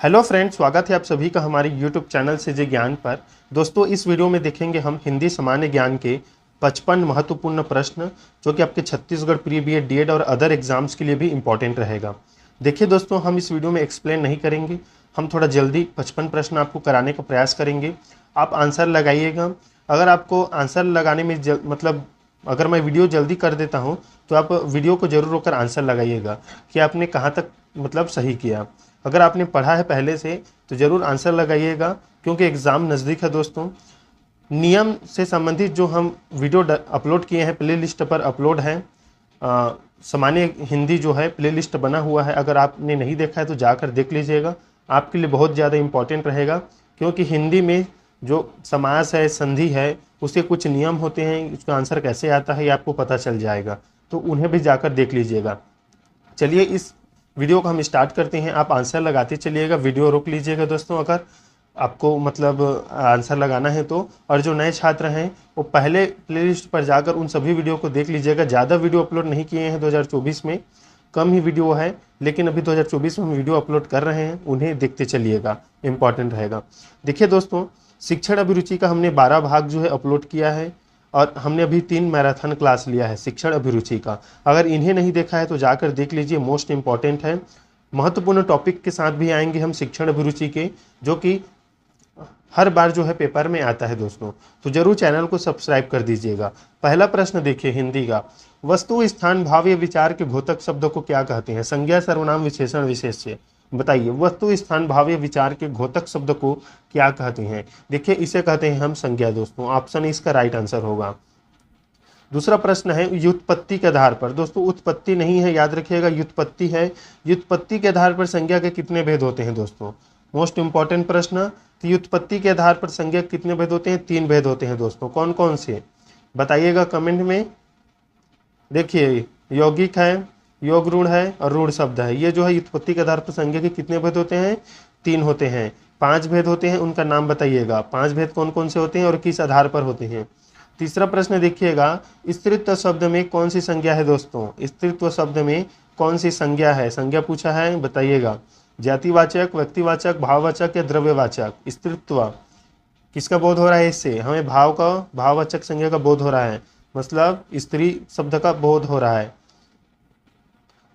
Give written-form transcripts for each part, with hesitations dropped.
Hello friends, स्वागत है आप सभी का हमारे यूट्यूब चैनल से जे ज्ञान पर। दोस्तों, इस वीडियो में देखेंगे हम हिंदी सामान्य ज्ञान के 55 महत्वपूर्ण प्रश्न, जो कि आपके Chhattisgarh pre B Ed, DEd और अदर एग्जाम्स के लिए भी इंपॉर्टेंट रहेगा। देखिए दोस्तों, हम इस वीडियो में एक्सप्लेन नहीं करेंगे, हम थोड़ा जल्दी 55 प्रश्न आपको कराने का प्रयास करेंगे। आप आंसर लगाइएगा। अगर आपको आंसर लगाने में अगर मैं वीडियो जल्दी कर देता हूँ तो आप वीडियो को जरूर रोककर आंसर लगाइएगा कि आपने कहाँ तक सही किया। अगर आपने पढ़ा है पहले से तो ज़रूर आंसर लगाइएगा, क्योंकि एग्ज़ाम नज़दीक है। दोस्तों, नियम से संबंधित जो हम वीडियो अपलोड किए हैं प्लेलिस्ट पर अपलोड है। सामान्य हिंदी जो है प्लेलिस्ट बना हुआ है, अगर आपने नहीं देखा है तो जाकर देख लीजिएगा। आपके लिए बहुत ज़्यादा इम्पोर्टेंट रहेगा, क्योंकि हिंदी में जो समास है, संधि है, उसके कुछ नियम होते हैं, उसका आंसर कैसे आता है ये आपको पता चल जाएगा, तो उन्हें भी जाकर देख लीजिएगा। चलिए इस वीडियो को हम स्टार्ट करते हैं। आप आंसर लगाते चलिएगा, वीडियो रोक लीजिएगा दोस्तों अगर आपको आंसर लगाना है तो। और जो नए छात्र हैं वो पहले प्लेलिस्ट पर जाकर उन सभी वीडियो को देख लीजिएगा। ज़्यादा वीडियो अपलोड नहीं किए हैं 2024 में, कम ही वीडियो है, लेकिन अभी 2024 में हम वीडियो अपलोड कर रहे हैं, उन्हें देखते चलिएगा, इंपॉर्टेंट रहेगा। देखिए दोस्तों, शिक्षण अभिरुचि का हमने 12 भाग जो है अपलोड किया है, और हमने अभी 3 मैराथन क्लास लिया है शिक्षण अभिरुचि का। अगर इन्हें नहीं देखा है तो जाकर देख लीजिए, मोस्ट इंपॉर्टेंट है। महत्वपूर्ण टॉपिक के साथ भी आएंगे हम शिक्षण अभिरुचि के, जो कि हर बार जो है पेपर में आता है दोस्तों, तो जरूर चैनल को सब्सक्राइब कर दीजिएगा। पहला प्रश्न देखिए हिंदी का, वस्तु स्थान भाव या विचार के घोतक शब्द को क्या कहते हैं? संज्ञा, सर्वनाम, विशेषण, विशेष्य। बताइए, वस्तु स्थान भाव या विचार के घोतक शब्द को क्या कहते हैं? देखिए, इसे कहते हैं हम संज्ञा दोस्तों। ऑप्शन इसका राइट आंसर होगा। दूसरा प्रश्न है व्युत्पत्ति के आधार पर। दोस्तों, उत्पत्ति नहीं है, याद रखिएगा, व्युत्पत्ति है। व्युत्पत्ति के आधार पर संज्ञा के कितने भेद होते हैं दोस्तों? मोस्ट इंपॉर्टेंट प्रश्न। तो व्युत्पत्ति के आधार पर संज्ञा के कितने भेद होते हैं? 3 भेद होते हैं दोस्तों। कौन कौन से बताइएगा कमेंट में। देखिए, यौगिक है, योग ऋण है और रूढ़ शब्द है। ये जो है व्युत्पत्ति के आधार पर संज्ञा के कितने भेद होते हैं? 3 होते हैं। 5 भेद होते हैं, उनका नाम बताइएगा। 5 भेद कौन कौन से होते हैं और किस आधार पर होते हैं? तीसरा प्रश्न देखिएगा, स्त्रीत्व शब्द में कौन सी संज्ञा है दोस्तों? स्त्रीत्व शब्द में कौन सी संज्ञा है? संज्ञा पूछा है, बताइएगा। जातिवाचक, व्यक्तिवाचक, भाववाचक या द्रव्यवाचक? स्त्रीत्व किसका बोध हो रहा है? इससे हमें भाववाचक संज्ञा का बोध हो रहा है, मतलब स्त्री शब्द का बोध हो रहा है।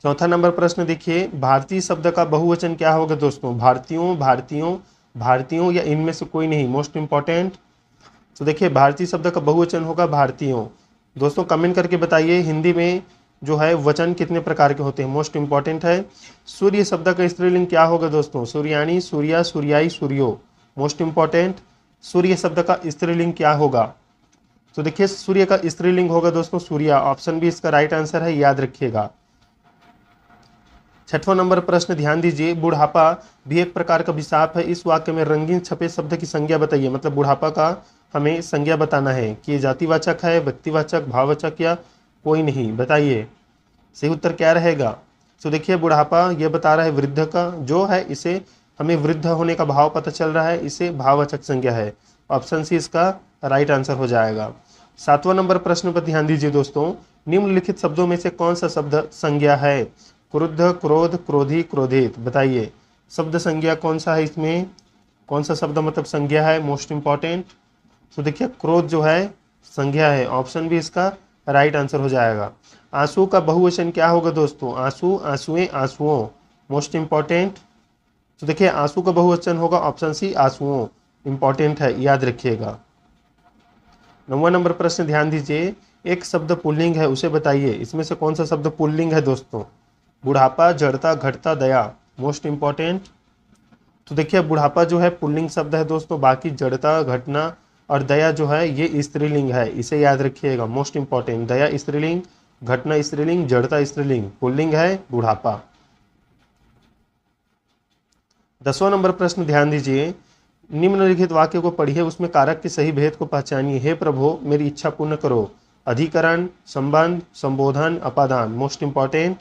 चौथा नंबर प्रश्न देखिए, भारतीय शब्द का बहुवचन क्या होगा दोस्तों? भारतीयों, भारतीयों, भारतीयों या इनमें से कोई नहीं? Most important. तो देखिए, भारतीय शब्द का बहुवचन होगा भारतीयों। दोस्तों, कमेंट करके बताइए हिंदी में जो है वचन कितने प्रकार के होते हैं? मोस्ट इंपॉर्टेंट है। सूर्य शब्द का स्त्रीलिंग क्या होगा दोस्तों? सूर्याणी, सूर्या, सूर्याई, सूर्यो। Most important. सूर्य शब्द का स्त्रीलिंग क्या होगा? तो देखिए, सूर्य का स्त्रीलिंग होगा दोस्तों सूर्या। ऑप्शन भी इसका राइट आंसर है, याद रखिएगा। छठवां नंबर प्रश्न ध्यान दीजिए, बुढ़ापा भी एक प्रकार का विषाप है। इस वाक्य में रंगीन छपे शब्द की संज्ञा बताइए। मतलब बुढ़ापा का हमें संज्ञा बताना है कि ये जातिवाचक है, व्यक्तिवाचक, भाववाचक या कोई नहीं? बताइए, सही उत्तर क्या रहेगा? तो देखिए, बुढ़ापा ये बता रहा है वृद्ध का जो है, इसे हमें वृद्ध होने का भाव पता चल रहा है, इसे भाववाचक संज्ञा है। ऑप्शन सी इसका राइट आंसर हो जाएगा। 7वां नंबर प्रश्न पर ध्यान दीजिए दोस्तों, निम्नलिखित शब्दों में से कौन सा शब्द संज्ञा है? क्रुद्ध, क्रोध, क्रोधी, क्रोधित। बताइए, शब्द संज्ञा कौन सा है? इसमें कौन सा शब्द संज्ञा है? Most important. तो देखिए, क्रोध जो है संज्ञा है। ऑप्शन भी इसका राइट आंसर हो जाएगा। आंसू का बहुवचन क्या होगा दोस्तों? आंसू, आंसुएं, आंसुओं। Most important. तो देखिए, आंसू का बहुवचन होगा ऑप्शन सी, आंसुओं। इंपॉर्टेंट है, याद रखिएगा। 9वां नंबर प्रश्न ध्यान दीजिए, एक शब्द पुल्लिंग है, उसे बताइए। इसमें से कौन सा शब्द पुल्लिंग है दोस्तों? बुढ़ापा, जड़ता, घटता, दया। Most important. तो देखिए, बुढ़ापा जो है पुल्लिंग शब्द है दोस्तों, बाकी जड़ता, घटना और दया जो है ये स्त्रीलिंग है, इसे याद रखिएगा। मोस्ट इंपॉर्टेंट, दया स्त्रीलिंग, घटना स्त्रीलिंग, जड़ता स्त्रीलिंग, पुल्लिंग है बुढ़ापा। 10वां नंबर प्रश्न ध्यान दीजिए, निम्नलिखित वाक्य को पढ़िए, उसमें कारक के सही भेद को पहचानिए। हे प्रभु, मेरी इच्छा पूर्ण करो। अधिकरण, संबंध, संबोधन, अपादान। Most important.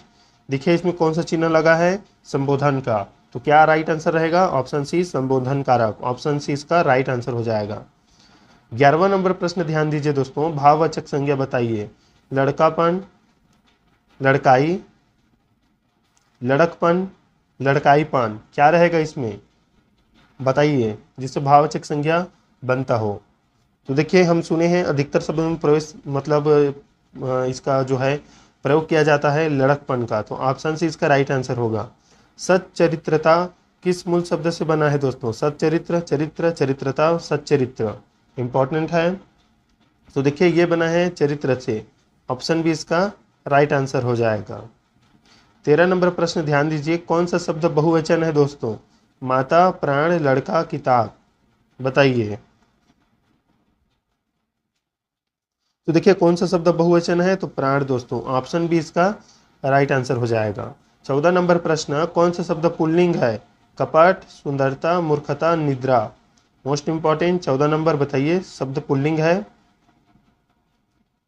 देखिए, इसमें कौन सा चिन्ह लगा है? संबोधन का। तो क्या राइट आंसर रहेगा? ऑप्शन सी, संबोधन कारक। ऑप्शन सी इसका राइट आंसर हो जाएगा। 11वां नंबर प्रश्न ध्यान दीजिए दोस्तों, भाववाचक संज्ञा बताइए। लड़कापन, लड़काई, लड़कपन, लड़काईपन। क्या रहेगा इसमें? बताइए जिससे भाववाचक संज्ञा बनता हो। तो देखिए हम सुने हैं अधिकतर शब्दों में प्रवेश मतलब इसका जो है प्रयोग किया जाता है लड़कपन का, तो ऑप्शन सी इसका राइट आंसर होगा। सच्चरित्रता किस मूल शब्द से बना है दोस्तों? सच्चरित्र, चरित्र, चरित्रता, सच्चरित्र इंपॉर्टेंट है। तो देखिए ये बना है चरित्र से, ऑप्शन बी इसका राइट आंसर हो जाएगा। 13 नंबर प्रश्न ध्यान दीजिए, कौन सा शब्द बहुवचन है दोस्तों? माता, प्राण, लड़का, किताब, बताइए। तो देखिए कौन सा शब्द बहुवचन है? तो प्राण दोस्तों, ऑप्शन बी इसका राइट आंसर हो जाएगा। 14 नंबर प्रश्न, कौन सा शब्द पुल्लिंग है? कपट, सुंदरता, मूर्खता, निद्रा, मोस्ट इंपॉर्टेंट 14 नंबर बताइए शब्द पुल्लिंग है।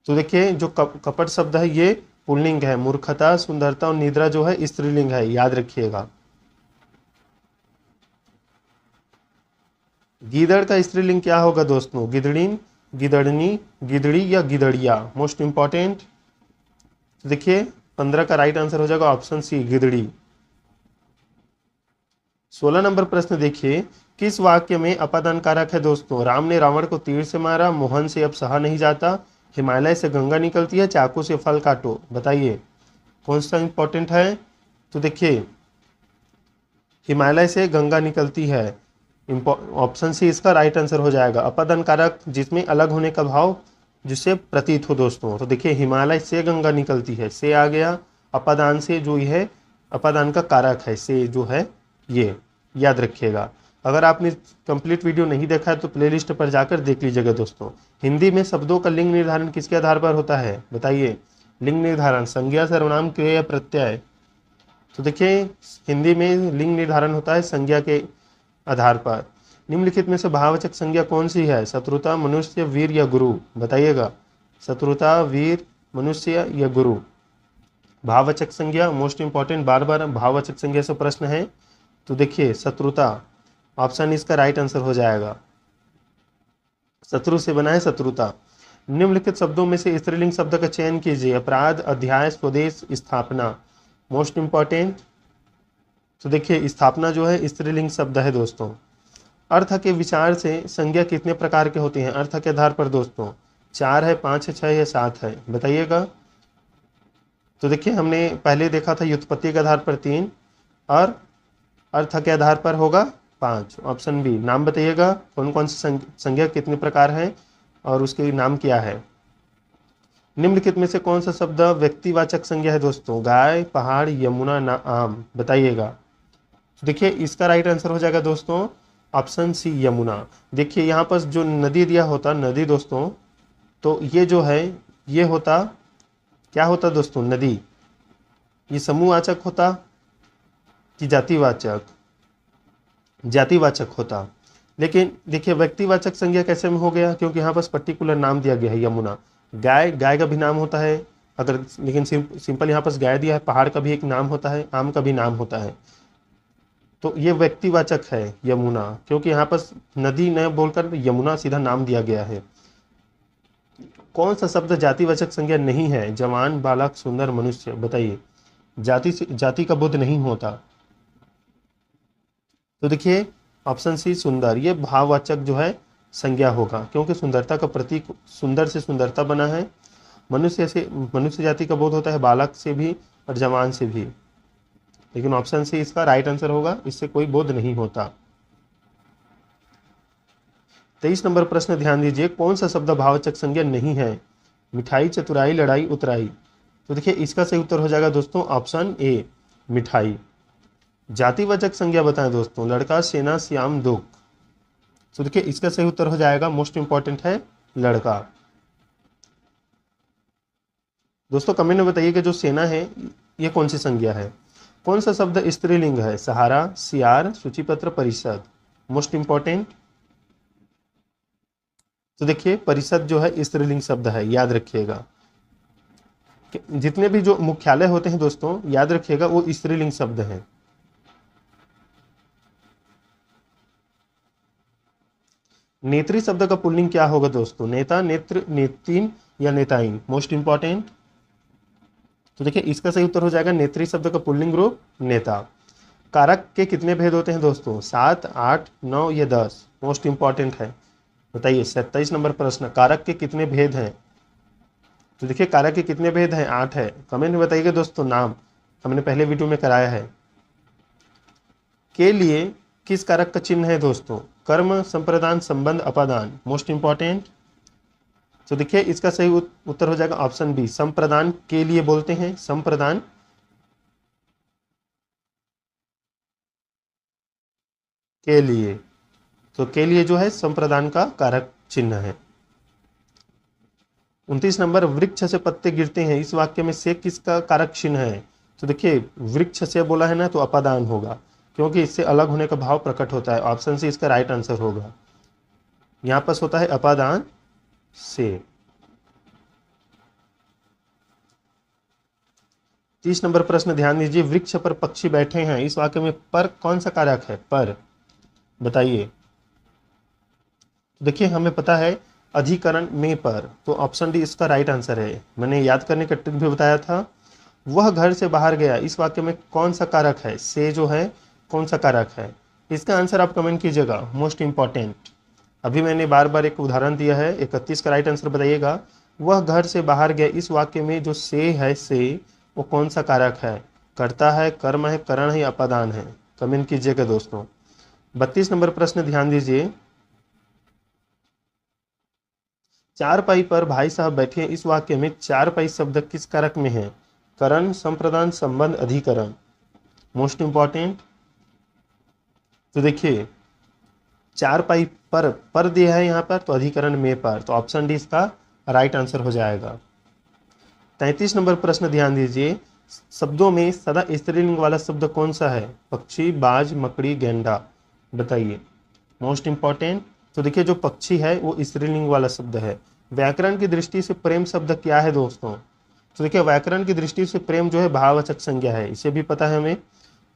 तो देखिए जो कपट शब्द है ये पुल्लिंग है, मूर्खता, सुंदरता और निद्रा जो है स्त्रीलिंग है, याद रखिएगा। गीदड़ का स्त्रीलिंग क्या होगा दोस्तों? गिदड़ीन, गिदड़नी, गिदड़ी या गिदड़िया, मोस्ट इंपॉर्टेंट। तो देखिए 15 का राइट आंसर हो जाएगा ऑप्शन सी गिदड़ी। 16 नंबर प्रश्न देखिए, किस वाक्य में अपादान कारक है दोस्तों? राम ने रावण को तीर से मारा, मोहन से अब सहा नहीं जाता, हिमालय से गंगा निकलती है, चाकू से फल काटो, बताइए कौन सा इंपॉर्टेंट है? तो देखिए हिमालय से गंगा निकलती है, ऑप्शन सी इसका राइट आंसर हो जाएगा। अपादान कारक जिसमें अलग होने का भाव जिससे प्रतीत हो दोस्तों। तो देखिए हिमालय से गंगा निकलती है, से आ गया, अपादान से जो है अपादान का कारक है से जो है ये, याद रखिएगा। अगर आपने कंप्लीट वीडियो नहीं देखा है तो प्लेलिस्ट पर जाकर देख लीजिएगा दोस्तों। हिंदी में शब्दों का लिंग निर्धारण किसके आधार पर होता है? बताइए। लिंग निर्धारण संज्ञा, सर्वनाम, क्रिया या प्रत्यय। तो देखिए हिंदी में लिंग निर्धारण होता है संज्ञा के आधार पर। निम्नलिखित में से भाववाचक संज्ञा कौन सी है? शत्रुता, मनुष्य, वीर या गुरु, बताइएगा। शत्रुता, वीर, मनुष्य या गुरु, भाववाचक संज्ञा मोस्ट इंपॉर्टेंट, बार बार भाववाचक संज्ञा से प्रश्न है। तो देखिए शत्रुता, ऑप्शन इसका राइट आंसर हो जाएगा। शत्रु से बना है शत्रुता। निम्नलिखित शब्दों में से स्त्रीलिंग शब्द का चयन कीजिए। अपराध, अध्याय, स्वदेश, स्थापना, मोस्ट इंपॉर्टेंट। तो देखिए स्थापना जो है स्त्रीलिंग शब्द है दोस्तों। अर्थ के विचार से संज्ञा कितने प्रकार के होते हैं? अर्थ के आधार पर दोस्तों 4 है, 5 है, 6 या 7 है, बताइएगा। तो देखिए हमने पहले देखा था व्युत्पत्ति के आधार पर 3 और अर्थ के आधार पर होगा 5, ऑप्शन बी। नाम बताइएगा कौन कौन सी संज्ञा कितने प्रकार है और उसके नाम क्या है। निम्नलिखित में से कौन सा शब्द व्यक्तिवाचक संज्ञा है दोस्तों? गाय, पहाड़, यमुना, ना, आम, बताइएगा। तो देखिए इसका राइट आंसर हो जाएगा दोस्तों ऑप्शन सी यमुना। देखिए यहाँ पर जो नदी दिया होता नदी दोस्तों, तो ये जो है ये होता क्या होता दोस्तों? नदी। ये समूहवाचक होता कि जातिवाचक? जातिवाचक होता। लेकिन देखिए व्यक्तिवाचक संज्ञा कैसे में हो गया? क्योंकि यहाँ पर पर्टिकुलर नाम दिया गया है यमुना। गाय, गाय का भी नाम होता है अगर, लेकिन सिंपल यहाँ पर गाय दिया है। पहाड़ का भी एक नाम होता है, आम का भी नाम होता है। तो ये व्यक्तिवाचक है यमुना, क्योंकि यहाँ पर नदी न बोलकर यमुना सीधा नाम दिया गया है। कौन सा शब्द जातिवाचक संज्ञा नहीं है? जवान, बालक, सुंदर, मनुष्य, बताइए। जाति का बोध नहीं होता। तो देखिए ऑप्शन सी सुंदर, ये भाववाचक जो है संज्ञा होगा, क्योंकि सुंदरता का प्रतीक सुंदर से सुंदरता बना है। मनुष्य से मनुष्य जाति का बोध होता है, बालक से भी और जवान से भी, लेकिन ऑप्शन सी इसका राइट आंसर होगा, इससे कोई बोध नहीं होता। 23 नंबर प्रश्न ध्यान दीजिए, कौन सा शब्द भाववाचक संज्ञा नहीं है? मिठाई, चतुराई, लड़ाई, उतराई। तो देखिए इसका सही उत्तर हो जाएगा दोस्तों ऑप्शन ए मिठाई। जातिवाचक संज्ञा बताएं दोस्तों, लड़का, सेना, श्याम, दुख। तो देखिए इसका सही उत्तर हो जाएगा मोस्ट इंपॉर्टेंट है लड़का। दोस्तों कमेंट में बताइए कि जो सेना है ये कौन सी संज्ञा है? कौन सा शब्द स्त्रीलिंग है? सहारा, सियार, सूचीपत्र, परिषद, मोस्ट इंपॉर्टेंट। तो देखिए परिषद जो है स्त्रीलिंग शब्द है, याद रखिएगा। जितने भी जो मुख्यालय होते हैं दोस्तों याद रखिएगा वो स्त्रीलिंग शब्द हैं। नेत्री शब्द का पुल्लिंग क्या होगा दोस्तों? नेता, नेत्र, नेत्रीन या नेताइन, मोस्ट इंपॉर्टेंट। तो देखिए इसका सही उत्तर हो जाएगा नेत्री शब्द का पुल्लिंग रूप नेता। कारक के कितने भेद होते हैं दोस्तों? 7, 8, 9 या 10? मोस्ट इंपॉर्टेंट है, बताइए। 27 नंबर प्रश्न, कारक के कितने भेद हैं? तो देखिए कारक के कितने भेद हैं? 8 है। कमेंट में बताइएगा दोस्तों नाम, हमने पहले वीडियो में कराया है। के लिए किस कारक का चिन्ह है दोस्तों? कर्म, संप्रदान, संबंध, अपादान? Most important. तो देखिए इसका सही उत्तर हो जाएगा ऑप्शन बी, संप्रदान के लिए बोलते हैं, संप्रदान के लिए। तो के लिए जो है संप्रदान का कारक चिन्ह है। 29 नंबर, वृक्ष से पत्ते गिरते हैं, इस वाक्य में से किसका कारक चिन्ह है? तो देखिए वृक्ष से बोला है ना, तो अपादान होगा, क्योंकि इससे अलग होने का भाव प्रकट होता है। ऑप्शन सी इसका राइट आंसर होगा। यहां पर होता है अपादान से। 30 नंबर प्रश्न ध्यान दीजिए, वृक्ष पर पक्षी बैठे हैं, इस वाक्य में पर कौन सा कारक है? पर, बताइए। देखिए हमें पता है अधिकरण में पर, तो ऑप्शन डी इसका राइट आंसर है। मैंने याद करने का ट्रिक भी बताया था। वह घर से बाहर गया, इस वाक्य में कौन सा कारक है? से जो है कौन सा कारक है? इसका आंसर आप कमेंट कीजिएगा, मोस्ट इंपॉर्टेंट। अभी मैंने बार बार एक उदाहरण दिया है। 31 का राइट आंसर बताइएगा। वह घर से बाहर गया, इस वाक्य में जो से है, से वो कौन सा कारक है? कर्ता है, कर्म है, करण है, अपादान है? कमेंट कीजिएगा दोस्तों। 32 नंबर प्रश्न ध्यान दीजिए, चारपाई पर भाई साहब बैठे हैं, इस वाक्य में चारपाई शब्द किस कारक में है? करण, संप्रदान, संबंध, अधिकरण? Most important. तो देखिए चारपाई पर दिया है यहाँ पर, तो अधिकरण में पर, तो ऑप्शन डी इसका राइट आंसर हो जाएगा। 33 नंबर प्रश्न ध्यान दीजिए, शब्दों में सदा स्त्रीलिंग वाला शब्द कौन सा है? पक्षी, बाज, मकड़ी, गेंडा? बताइए, मोस्ट इंपॉर्टेंट। तो देखिए जो पक्षी है वो स्त्रीलिंग वाला शब्द है। व्याकरण की दृष्टि से प्रेम शब्द क्या है दोस्तों? तो देखिए व्याकरण की दृष्टि से प्रेम जो है भाववाचक संज्ञा है, इसे भी पता है हमें।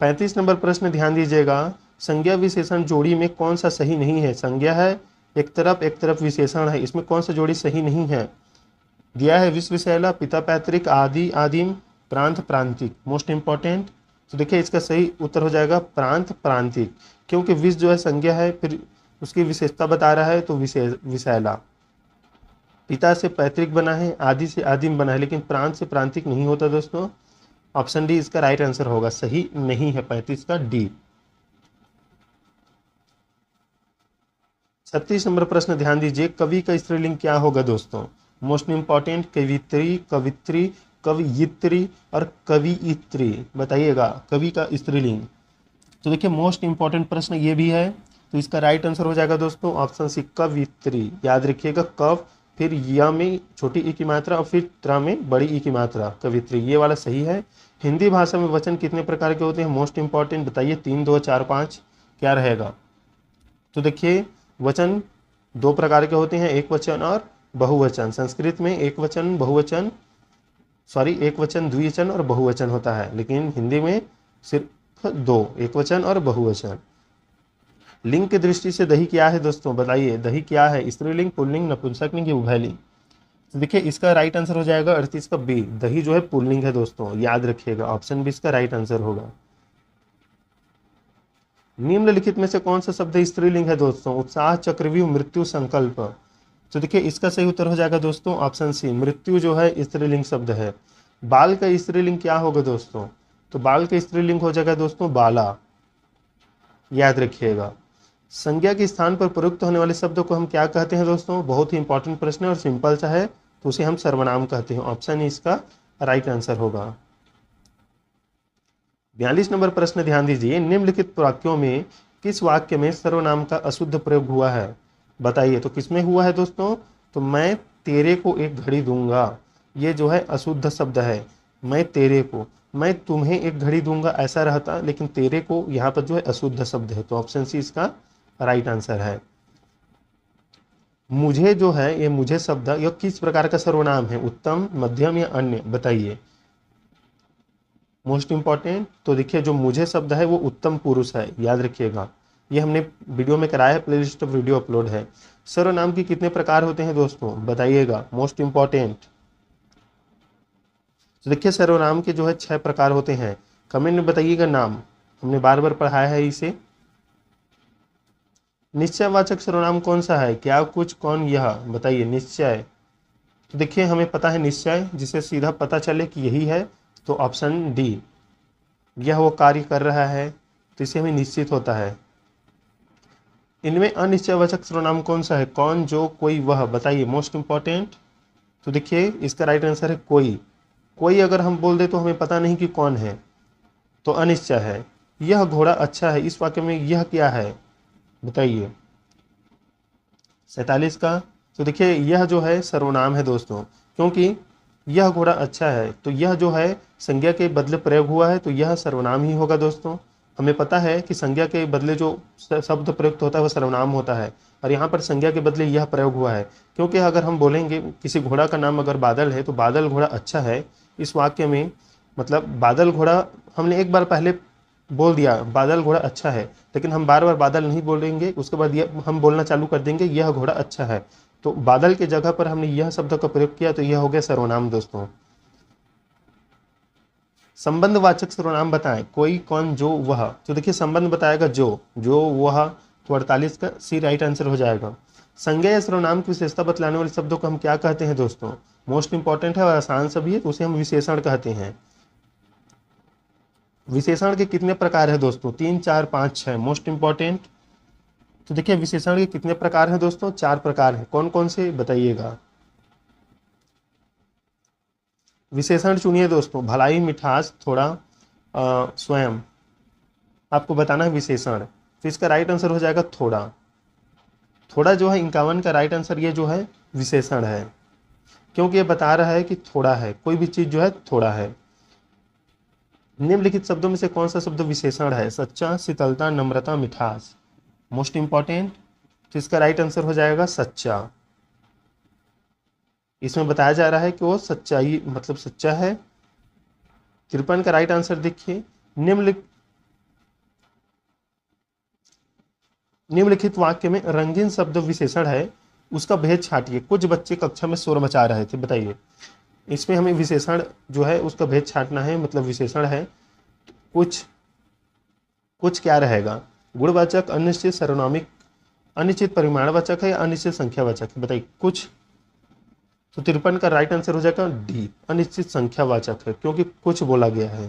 35 नंबर प्रश्न ध्यान दीजिएगा, संज्ञा विशेषण जोड़ी में कौन सा सही नहीं है? संज्ञा है एक तरफ विशेषण है, इसमें कौन सा जोड़ी सही नहीं है? दिया है विश्व विशैला, पिता पैतृक, आदि, आदिम, प्रांत, प्रांतिक? Most important. तो देखिए इसका सही उत्तर हो जाएगा प्रांत, प्रांतिक, क्योंकि विश जो है संज्ञा है, फिर उसकी विशेषता बता रहा है, तो विशैला। पिता से पैतृक बना है, आदि से आदिम बना है, लेकिन प्रांत से प्रांतिक नहीं होता दोस्तों। ऑप्शन डी इसका राइट आंसर होगा, सही नहीं है 35 का डी। 36 नंबर प्रश्न ध्यान दीजिए, कवि का स्त्रीलिंग क्या होगा दोस्तों? मोस्ट इंपॉर्टेंट, कवित्री, कवित्री, कवियित्री और कवियित्री? बताइएगा कवि का स्त्रीलिंग। तो देखिए मोस्ट इंपॉर्टेंट प्रश्न ये भी है, तो इसका राइट आंसर हो जाएगा दोस्तों ऑप्शन सी, कवित्री। याद रखिएगा, कव फिर या में छोटी ई की मात्रा और फिर त्रा में बड़ी ई की मात्रा, कवित्री, ये वाला सही है। हिंदी भाषा में वचन कितने प्रकार के होते हैं? मोस्ट इंपॉर्टेंट, बताइए। 3, 2, 4, 5 क्या रहेगा? तो देखिए वचन 2 प्रकार के होते हैं, एक वचन और बहुवचन। संस्कृत में एक वचन बहुवचन, एक वचन द्विवचन और बहुवचन होता है, लेकिन हिंदी में सिर्फ 2, एक वचन और बहुवचन। लिंग की दृष्टि से दही क्या है दोस्तों? बताइए, दही क्या है? स्त्रीलिंग, पुल्लिंग, नपुंसकलिंग या उभयलिंग? तो देखिए इसका राइट आंसर हो जाएगा 38 का बी, दही जो है पुल्लिंग है दोस्तों, याद रखिएगा, ऑप्शन बी इसका राइट आंसर होगा। निम्नलिखित में से कौन सा शब्द स्त्रीलिंग है दोस्तों? उत्साह, चक्रव्यूह, मृत्यु, संकल्प? तो देखिए इसका सही उत्तर हो जाएगा दोस्तों ऑप्शन सी, मृत्यु जो है स्त्रीलिंग शब्द है। बाल का स्त्रीलिंग क्या होगा दोस्तों? तो बाल का स्त्रीलिंग हो जाएगा दोस्तों बाला, याद रखिएगा। संज्ञा के स्थान पर प्रयुक्त होने वाले शब्द को हम क्या कहते हैं दोस्तों? बहुत ही इंपॉर्टेंट प्रश्न है और सिंपल सा है, तो उसे हम सर्वनाम कहते हैं। ऑप्शन इसका राइट आंसर होगा। 42 नंबर प्रश्न ध्यान दीजिए, निम्नलिखित वाक्यों में किस वाक्य में सर्वनाम का अशुद्ध प्रयोग हुआ है? बताइए, तो किसमें हुआ है दोस्तों? तो मैं तेरे को एक घड़ी दूंगा, ये जो है अशुद्ध शब्द है। मैं तेरे को, मैं तुम्हें एक घड़ी दूंगा ऐसा रहता, लेकिन तेरे को यहाँ पर जो है अशुद्ध शब्द है, तो ऑप्शन सी इसका राइट आंसर है। मुझे जो है, ये मुझे शब्द यह किस प्रकार का सर्वनाम है? उत्तम, मध्यम या अन्य? बताइए, मोस्ट इंपॉर्टेंट। तो देखिए जो मुझे शब्द है वो उत्तम पुरुष है, याद रखिएगा, ये हमने वीडियो में कराया है, प्लेलिस्ट पर वीडियो अपलोड है। सर्वनाम की कितने प्रकार होते हैं दोस्तों? बताइएगा, मोस्ट इंपॉर्टेंट। तो देखिए सर्वनाम के जो है 6 प्रकार होते हैं, कमेंट में बताइएगा नाम। हमने बार बार पढ़ाया है इसे। निश्चयवाचक सर्वनाम कौन सा है? क्या, कुछ, कौन, यह, बताइए। निश्चय, तो देखिए हमें पता है निश्चय, जिसे सीधा पता चले कि यही है, तो ऑप्शन डी, यह वो कार्य कर रहा है, तो इसे हमें निश्चित होता है। इनमें अनिश्चयवाचक सर्वनाम कौन सा है? कौन, जो, कोई, वह, बताइए। मोस्ट इंपॉर्टेंट, तो देखिए इसका राइट आंसर है कोई। कोई अगर हम बोल दे तो हमें पता नहीं कि कौन है, तो अनिश्चय है। यह घोड़ा अच्छा है, इस वाक्य में यह क्या है, बताइए। 47 का, तो देखिए यह जो है सर्वनाम है दोस्तों, क्योंकि यह घोड़ा अच्छा है, तो यह जो है संज्ञा के बदले प्रयोग हुआ है, तो यह सर्वनाम ही होगा दोस्तों। हमें पता है कि संज्ञा के बदले जो शब्द प्रयुक्त होता है वह सर्वनाम होता है, और यहाँ पर संज्ञा के बदले यह प्रयोग हुआ है, क्योंकि अगर हम बोलेंगे किसी घोड़ा का नाम अगर बादल है, तो बादल घोड़ा अच्छा है, इस वाक्य में मतलब बादल घोड़ा हमने एक बार पहले बोल दिया बादल घोड़ा अच्छा है, लेकिन हम बार बार बादल नहीं बोलेंगे, उसके बाद यह हम बोलना चालू कर देंगे यह घोड़ा अच्छा है, तो बादल के जगह पर हमने यह शब्द का प्रयोग किया, तो यह हो गया सर्वनाम दोस्तों। संबंधवाचक सर्वनाम बताएं। कोई, कौन, जो, वह, तो देखिए संबंध बताएगा जो, वह, तो 48 का सी राइट आंसर हो जाएगा। संज्ञा या सर्वनाम की विशेषता बतलाने वाले शब्दों को हम क्या कहते हैं दोस्तों? मोस्ट इंपॉर्टेंट है और आसान सभी है, तो उसे हम विशेषण कहते हैं। विशेषण के कितने प्रकार है दोस्तों? 3, 4, 5, 6। मोस्ट इंपॉर्टेंट, तो देखिए विशेषण के कितने प्रकार हैं दोस्तों? 4 प्रकार हैं। कौन कौन से बताइएगा? विशेषण चुनिए दोस्तों। भलाई, मिठास, थोड़ा, स्वयं, आपको बताना है विशेषण, तो इसका राइट आंसर हो जाएगा थोड़ा। थोड़ा जो है 51 का राइट आंसर, ये जो है विशेषण है, क्योंकि ये बता रहा है कि थोड़ा है, कोई भी चीज जो है थोड़ा है। निम्नलिखित शब्दों में से कौन सा शब्द विशेषण है? सच्चा, शीतलता, नम्रता, मिठास। मोस्ट इंपॉर्टेंट, तो इसका राइट आंसर हो जाएगा सच्चा। इसमें बताया जा रहा है कि वो सच्चाई मतलब सच्चा है। 53 का राइट आंसर देखिए। निम्नलिखित वाक्य में रंगीन शब्द विशेषण है, उसका भेद छाटिए। कुछ बच्चे कक्षा में शोर मचा रहे थे, बताइए। इसमें हमें विशेषण जो है उसका भेद छाटना है, मतलब विशेषण है। कुछ, कुछ क्या रहेगा? गुणवाचक, अनिश्चित, सर्वनामिक, अनिश्चित परिमाणवाचक है या अनिश्चित संख्यावाचक है, बताइए। कुछ, तो 53 का राइट आंसर हो जाएगा डी, अनिश्चित संख्यावाचक है, क्योंकि कुछ बोला गया है।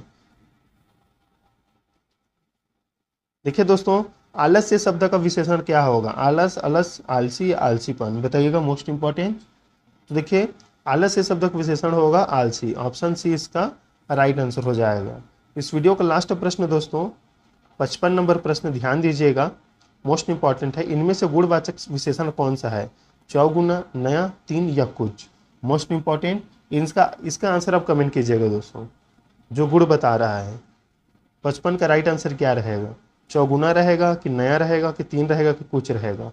देखिए दोस्तों, आलस्य शब्द का विशेषण क्या होगा? आलस, अलस, आलसी, आलसीपन, बताइएगा। मोस्ट इंपॉर्टेंट, तो देखिए आलस्य शब्द का विशेषण होगा आलसी। ऑप्शन सी इसका राइट आंसर हो जाएगा। इस वीडियो का लास्ट प्रश्न दोस्तों, 55 नंबर प्रश्न, ध्यान दीजिएगा, मोस्ट इंपॉर्टेंट है। इनमें से गुणवाचक विशेषण कौन सा है? चौगुना, नया, 3 या कुछ। मोस्ट इंपॉर्टेंट, इसका आंसर आप कमेंट कीजिएगा दोस्तों, जो गुण बता रहा है। 55 का राइट आंसर क्या रहेगा? चौगुना रहेगा कि नया रहेगा कि 3 रहेगा कि कुछ रहेगा?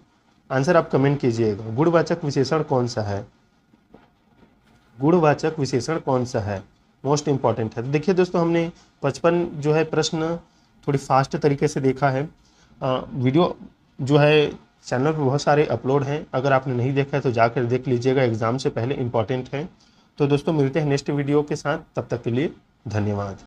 आंसर आप कमेंट कीजिएगा। गुणवाचक विशेषण कौन सा है? गुणवाचक विशेषण कौन सा है? मोस्ट इंपॉर्टेंट है। देखिए दोस्तों, हमने 55 जो है प्रश्न थोड़ी फास्ट तरीके से देखा है। वीडियो जो है चैनल पर बहुत सारे अपलोड हैं, अगर आपने नहीं देखा है तो जाकर देख लीजिएगा, एग्जाम से पहले इंपॉर्टेंट है। तो दोस्तों मिलते हैं नेक्स्ट वीडियो के साथ, तब तक के लिए धन्यवाद।